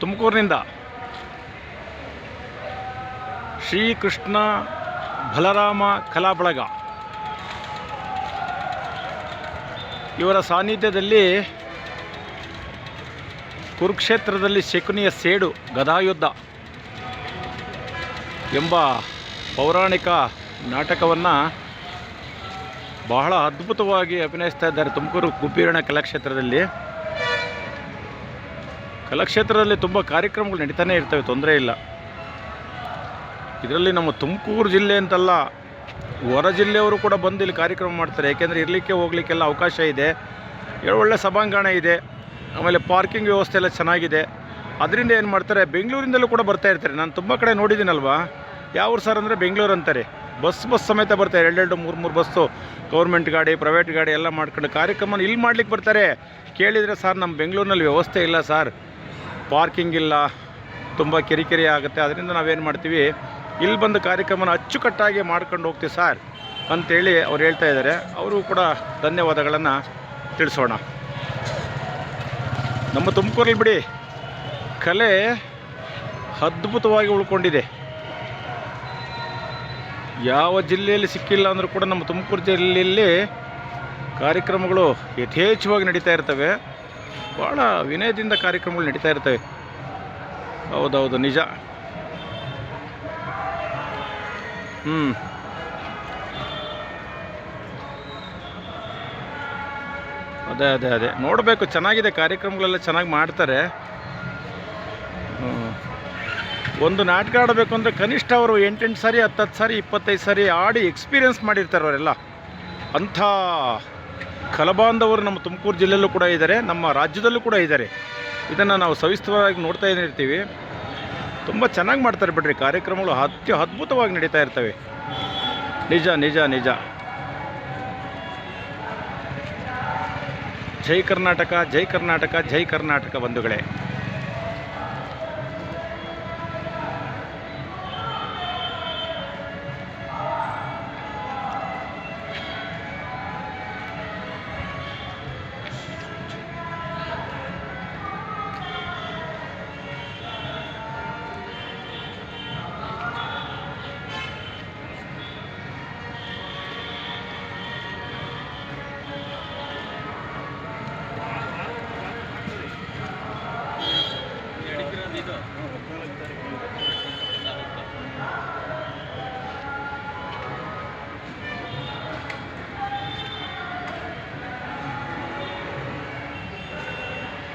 ತುಮಕೂರಿನಿಂದ ಶ್ರೀಕೃಷ್ಣ ಬಲರಾಮ ಕಲಾ ಬಳಗ ಇವರ ಸಾನ್ನಿಧ್ಯದಲ್ಲಿ ಕುರುಕ್ಷೇತ್ರದಲ್ಲಿ ಶಕುನಿಯ ಸೇಡು ಗದಾಯುದ್ಧ ಎಂಬ ಪೌರಾಣಿಕ ನಾಟಕವನ್ನು ಬಹಳ ಅದ್ಭುತವಾಗಿ ಅಭಿನಯಿಸ್ತಾ ಇದ್ದಾರೆ ತುಮಕೂರು ಗುಬ್ಬಿರಣ ಕಲಾಕ್ಷೇತ್ರದಲ್ಲಿ ತುಂಬ ಕಾರ್ಯಕ್ರಮಗಳು ನಡೀತಾನೆ ಇರ್ತವೆ, ತೊಂದರೆ ಇಲ್ಲ. ಇದರಲ್ಲಿ ನಮ್ಮ ತುಮಕೂರು ಜಿಲ್ಲೆ ಅಂತಲ್ಲ, ಹೊರ ಜಿಲ್ಲೆಯವರು ಕೂಡ ಬಂದು ಇಲ್ಲಿ ಕಾರ್ಯಕ್ರಮ ಮಾಡ್ತಾರೆ. ಏಕೆಂದರೆ ಇರಲಿಕ್ಕೆ ಹೋಗಲಿಕ್ಕೆಲ್ಲ ಅವಕಾಶ ಇದೆ, ಒಳ್ಳೆ ಸಭಾಂಗಣ ಇದೆ, ಆಮೇಲೆ ಪಾರ್ಕಿಂಗ್ ವ್ಯವಸ್ಥೆ ಎಲ್ಲ ಚೆನ್ನಾಗಿದೆ. ಅದರಿಂದ ಏನು ಮಾಡ್ತಾರೆ, ಬೆಂಗಳೂರಿಂದಲೂ ಕೂಡ ಬರ್ತಾ ಇರ್ತಾರೆ. ನಾನು ತುಂಬ ಕಡೆ ನೋಡಿದ್ದೀನಲ್ವಾ, ಯಾವ ಸರ್ ಅಂದರೆ ಬೆಂಗಳೂರು ಅಂತಾರೆ, ಬಸ್ ಸಮೇತ ಬರ್ತಾರೆ. 2-3 ಬಸ್ಸು, ಗೌರ್ಮೆಂಟ್ ಗಾಡಿ, ಪ್ರೈವೇಟ್ ಗಾಡಿ ಎಲ್ಲ ಮಾಡ್ಕೊಂಡು ಕಾರ್ಯಕ್ರಮ ಇಲ್ಲಿ ಮಾಡ್ಲಿಕ್ಕೆ ಬರ್ತಾರೆ. ಕೇಳಿದರೆ ಸರ್ ನಮ್ಮ ಬೆಂಗಳೂರಿನಲ್ಲಿ ವ್ಯವಸ್ಥೆ ಇಲ್ಲ ಸರ್, ಪಾರ್ಕಿಂಗ್ ಇಲ್ಲ, ತುಂಬ ಕಿರಿಕಿರಿ ಆಗುತ್ತೆ, ಅದರಿಂದ ನಾವೇನು ಮಾಡ್ತೀವಿ, ಇಲ್ಲಿ ಬಂದು ಕಾರ್ಯಕ್ರಮನ ಅಚ್ಚುಕಟ್ಟಾಗಿ ಮಾಡ್ಕೊಂಡು ಹೋಗ್ತೀವಿ ಸರ್ ಅಂತೇಳಿ ಅವ್ರು ಹೇಳ್ತಾ ಇದ್ದಾರೆ. ಅವರು ಕೂಡ ಧನ್ಯವಾದಗಳನ್ನು ತಿಳಿಸೋಣ. ನಮ್ಮ ತುಮಕೂರಲ್ಲಿ ಬಿಡಿ ಕಲೆ ಅದ್ಭುತವಾಗಿ ಉಳ್ಕೊಂಡಿದೆ. ಯಾವ ಜಿಲ್ಲೆಯಲ್ಲಿ ಸಿಕ್ಕಿಲ್ಲ ಅಂದರೂ ಕೂಡ ನಮ್ಮ ತುಮಕೂರು ಜಿಲ್ಲೆಯಲ್ಲಿ ಕಾರ್ಯಕ್ರಮಗಳು ಯಥೇಚ್ಛವಾಗಿ ನಡೀತಾ ಇರ್ತವೆ. ಭಾಳ ವಿನಯದಿಂದ ಕಾರ್ಯಕ್ರಮಗಳು ನಡೀತಾ ಇರ್ತವೆ. ಹೌದೌದು, ನಿಜ. ಅದೇ ನೋಡಬೇಕು, ಚೆನ್ನಾಗಿದೆ, ಕಾರ್ಯಕ್ರಮಗಳೆಲ್ಲ ಚೆನ್ನಾಗಿ ಮಾಡ್ತಾರೆ. ಒಂದು ನಾಟಕ ಆಡಬೇಕು ಅಂದರೆ ಕನಿಷ್ಠ ಅವರು 8 ಸಾರಿ 10 ಸಾರಿ 25 ಸಾರಿ ಆಡಿ ಎಕ್ಸ್ಪೀರಿಯೆನ್ಸ್ ಮಾಡಿರ್ತಾರೆ ಅವರೆಲ್ಲ. ಅಂಥ ಕಲಾಬಾಂಧವರು ನಮ್ಮ ತುಮಕೂರು ಜಿಲ್ಲೆಯಲ್ಲೂ ಕೂಡ ಇದ್ದಾರೆ, ನಮ್ಮ ರಾಜ್ಯದಲ್ಲೂ ಕೂಡ ಇದ್ದಾರೆ. ಇದನ್ನು ನಾವು ಸವಿಸ್ತರವಾಗಿ ನೋಡ್ತಾ ಇರ್ತೀವಿ. ತುಂಬ ಚೆನ್ನಾಗಿ ಮಾಡ್ತಾರೆ ಬಿಡ್ರಿ, ಕಾರ್ಯಕ್ರಮಗಳು ಅದ್ಭುತವಾಗಿ ನಡೀತಾ ಇರ್ತವೆ. ನಿಜ ನಿಜ ನಿಜ. ಜೈ ಕರ್ನಾಟಕ, ಜೈ ಕರ್ನಾಟಕ, ಜೈ ಕರ್ನಾಟಕ ಬಂಧುಗಳೇ.